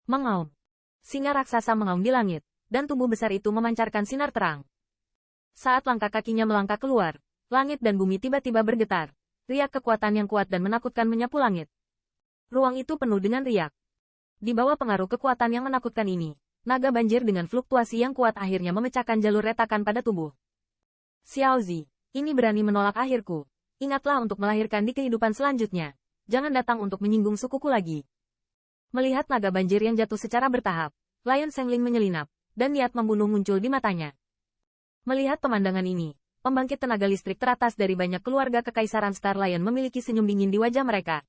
Mengaum. Singa raksasa mengaum di langit, dan tubuh besar itu memancarkan sinar terang. Saat langkah kakinya melangkah keluar, langit dan bumi tiba-tiba bergetar. Riak kekuatan yang kuat dan menakutkan menyapu langit. Ruang itu penuh dengan riak. Di bawah pengaruh kekuatan yang menakutkan ini, naga banjir dengan fluktuasi yang kuat akhirnya memecahkan jalur retakan pada tubuh. Xiaozi, ini berani menolak akhirku. Ingatlah untuk melahirkan di kehidupan selanjutnya. Jangan datang untuk menyinggung sukuku lagi. Melihat naga banjir yang jatuh secara bertahap, Lion Sengling menyelinap, dan niat membunuh muncul di matanya. Melihat pemandangan ini, pembangkit tenaga listrik teratas dari banyak keluarga kekaisaran Star Lion memiliki senyum dingin di wajah mereka.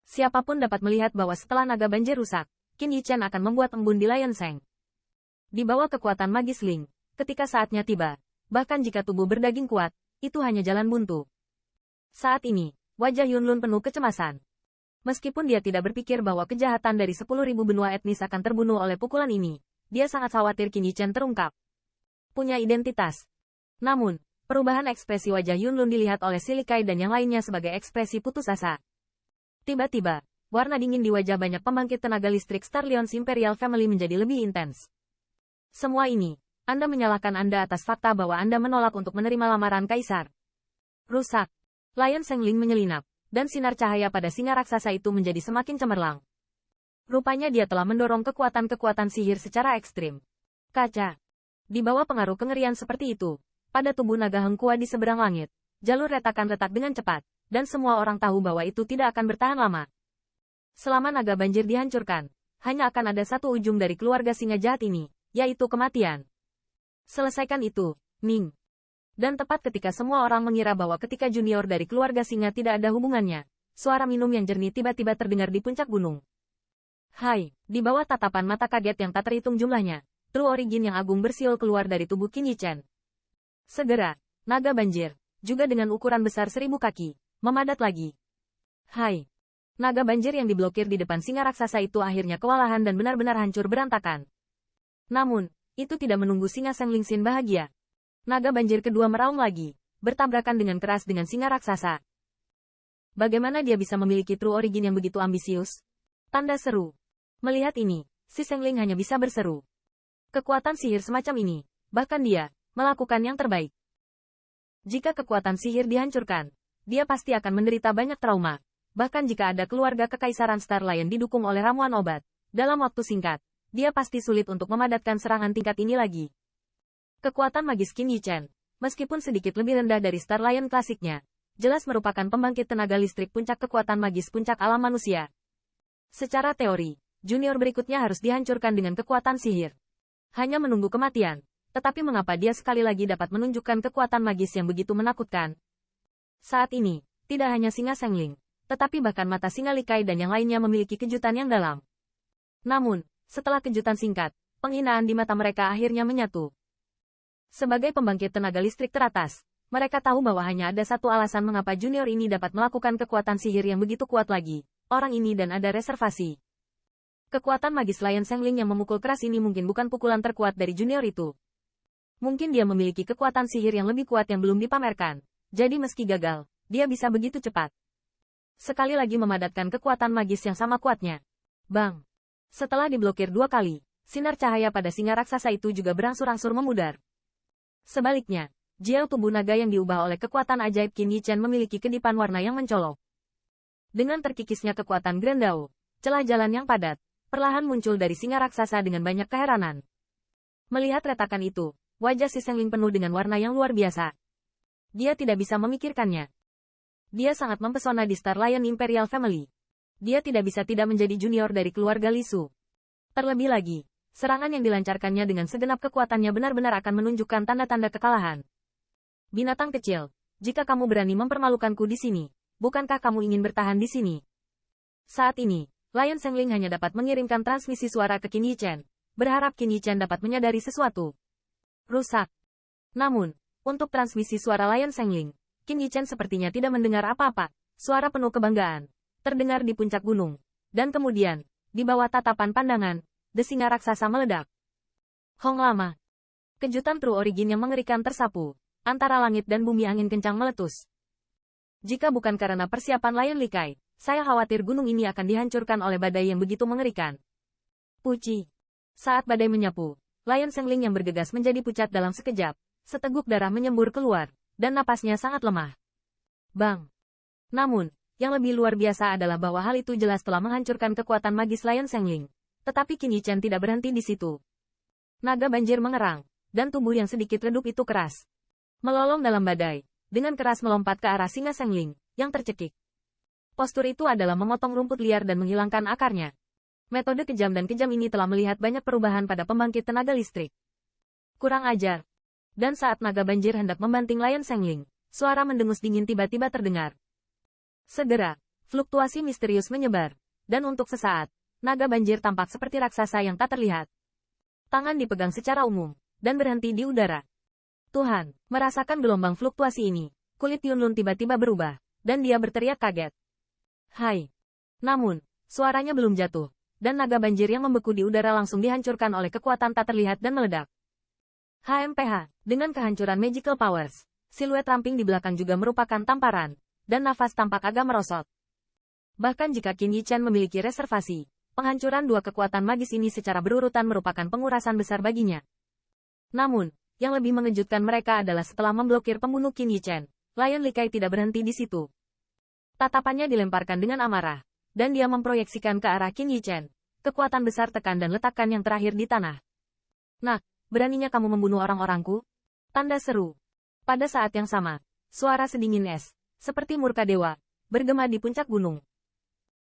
Siapapun dapat melihat bahwa setelah naga banjir rusak, Qin Yichen akan membuat embun di Lion Seng. Di bawah kekuatan magis Ling, ketika saatnya tiba, bahkan jika tubuh berdaging kuat, itu hanya jalan buntu. Saat ini, wajah Yunlun penuh kecemasan. Meskipun dia tidak berpikir bahwa kejahatan dari 10.000 benua etnis akan terbunuh oleh pukulan ini, dia sangat khawatir Qin Yichen terungkap. Punya identitas. Namun, perubahan ekspresi wajah Yunlun dilihat oleh Silikai dan yang lainnya sebagai ekspresi putus asa. Tiba-tiba, warna dingin di wajah banyak pembangkit tenaga listrik Star Lions Imperial Family menjadi lebih intens. Semua ini, Anda menyalahkan Anda atas fakta bahwa Anda menolak untuk menerima lamaran Kaisar. Rusak. Lion Sengling menyelinap, dan sinar cahaya pada singa raksasa itu menjadi semakin cemerlang. Rupanya dia telah mendorong kekuatan-kekuatan sihir secara ekstrim. Kaca. Di bawah pengaruh kengerian seperti itu, pada tubuh naga Hengkua di seberang langit, jalur retakan retak dengan cepat, dan semua orang tahu bahwa itu tidak akan bertahan lama. Selama naga banjir dihancurkan, hanya akan ada satu ujung dari keluarga singa jahat ini, yaitu kematian. Selesaikan itu, Ning. Dan tepat ketika semua orang mengira bahwa ketika junior dari keluarga singa tidak ada hubungannya, suara minum yang jernih tiba-tiba terdengar di puncak gunung. Hai, di bawah tatapan mata kaget yang tak terhitung jumlahnya, True Origin yang agung bersiul keluar dari tubuh Qin Yichen. Segera, naga banjir, juga dengan ukuran besar 1000 kaki, memadat lagi. Hai. Naga banjir yang diblokir di depan singa raksasa itu akhirnya kewalahan dan benar-benar hancur berantakan. Namun, itu tidak menunggu singa Sengling Xin bahagia. Naga banjir kedua meraung lagi, bertabrakan dengan keras dengan singa raksasa. Bagaimana dia bisa memiliki True Origin yang begitu ambisius? Tanda seru. Melihat ini, si Sengling hanya bisa berseru. Kekuatan sihir semacam ini, bahkan dia, melakukan yang terbaik. Jika kekuatan sihir dihancurkan, dia pasti akan menderita banyak trauma. Bahkan jika ada keluarga kekaisaran Star Lion didukung oleh ramuan obat, dalam waktu singkat, dia pasti sulit untuk memadatkan serangan tingkat ini lagi. Kekuatan magis Qin Yichen, meskipun sedikit lebih rendah dari Star Lion klasiknya, jelas merupakan pembangkit tenaga listrik puncak kekuatan magis puncak alam manusia. Secara teori, junior berikutnya harus dihancurkan dengan kekuatan sihir. Hanya menunggu kematian, tetapi mengapa dia sekali lagi dapat menunjukkan kekuatan magis yang begitu menakutkan? Saat ini, tidak hanya singa Sengling, tetapi bahkan mata singa Likai dan yang lainnya memiliki kejutan yang dalam. Namun, setelah kejutan singkat, penghinaan di mata mereka akhirnya menyatu. Sebagai pembangkit tenaga listrik teratas, mereka tahu bahwa hanya ada satu alasan mengapa junior ini dapat melakukan kekuatan sihir yang begitu kuat lagi, orang ini dan ada reservasi. Kekuatan magis Lion Sengling yang memukul keras ini mungkin bukan pukulan terkuat dari junior itu. Mungkin dia memiliki kekuatan sihir yang lebih kuat yang belum dipamerkan, jadi meski gagal, dia bisa begitu cepat. Sekali lagi memadatkan kekuatan magis yang sama kuatnya. Bang! Setelah diblokir 2 kali, sinar cahaya pada singa raksasa itu juga berangsur-angsur memudar. Sebaliknya, jiao tubuh naga yang diubah oleh kekuatan ajaib Qin Yichen memiliki kedipan warna yang mencolok. Dengan terkikisnya kekuatan Grandao, celah jalan yang padat, perlahan muncul dari singa raksasa dengan banyak keheranan. Melihat retakan itu, wajah si Sengling penuh dengan warna yang luar biasa. Dia tidak bisa memikirkannya. Dia sangat mempesona di Star Lion Imperial Family. Dia tidak bisa tidak menjadi junior dari keluarga Li Su. Terlebih lagi, serangan yang dilancarkannya dengan segenap kekuatannya benar-benar akan menunjukkan tanda-tanda kekalahan. Binatang kecil, jika kamu berani mempermalukanku di sini, bukankah kamu ingin bertahan di sini? Saat ini, Lion Sengling hanya dapat mengirimkan transmisi suara ke Qin Yichen, berharap Qin Yichen dapat menyadari sesuatu. Rusak. Namun, untuk transmisi suara Lion Sengling, Qin Yichen sepertinya tidak mendengar apa-apa. Suara penuh kebanggaan terdengar di puncak gunung, dan kemudian, di bawah tatapan pandangan, singa raksasa meledak. Hong lama. Kejutan True Origin yang mengerikan tersapu. Antara langit dan bumi angin kencang meletus. Jika bukan karena persiapan Lion Likai, saya khawatir gunung ini akan dihancurkan oleh badai yang begitu mengerikan. Puci. Saat badai menyapu, Lion Sengling yang bergegas menjadi pucat dalam sekejap, seteguk darah menyembur keluar, dan napasnya sangat lemah. Bang! Namun, yang lebih luar biasa adalah bahwa hal itu jelas telah menghancurkan kekuatan magis Lion Sengling. Tetapi Qin Yichen tidak berhenti di situ. Naga banjir mengerang, dan tubuh yang sedikit redup itu keras. Melolong dalam badai, dengan keras melompat ke arah singa Sengling, yang tercekik. Postur itu adalah memotong rumput liar dan menghilangkan akarnya. Metode kejam dan kejam ini telah melihat banyak perubahan pada pembangkit tenaga listrik. Kurang ajar. Dan saat naga banjir hendak membanting Lion Sengling, suara mendengus dingin tiba-tiba terdengar. Segera, fluktuasi misterius menyebar, dan untuk sesaat, naga banjir tampak seperti raksasa yang tak terlihat. Tangan dipegang secara umum, dan berhenti di udara. Tuhan, merasakan gelombang fluktuasi ini, kulit Yunlun tiba-tiba berubah, dan dia berteriak kaget. Hai! Namun, suaranya belum jatuh, dan naga banjir yang membeku di udara langsung dihancurkan oleh kekuatan tak terlihat dan meledak. HMPH, dengan kehancuran magical powers, siluet ramping di belakang juga merupakan tamparan, dan nafas tampak agak merosot. Bahkan jika Qin Yichen memiliki reservasi, penghancuran dua kekuatan magis ini secara berurutan merupakan pengurasan besar baginya. Namun, yang lebih mengejutkan mereka adalah setelah memblokir pembunuh Qin Yichen, Lion Likai tidak berhenti di situ. Tatapannya dilemparkan dengan amarah, dan dia memproyeksikan ke arah Qin Yichen. Kekuatan besar tekan dan letakkan yang terakhir di tanah. Nah, beraninya kamu membunuh orang-orangku? Tanda seru. Pada saat yang sama, suara sedingin es, seperti murka dewa, bergema di puncak gunung.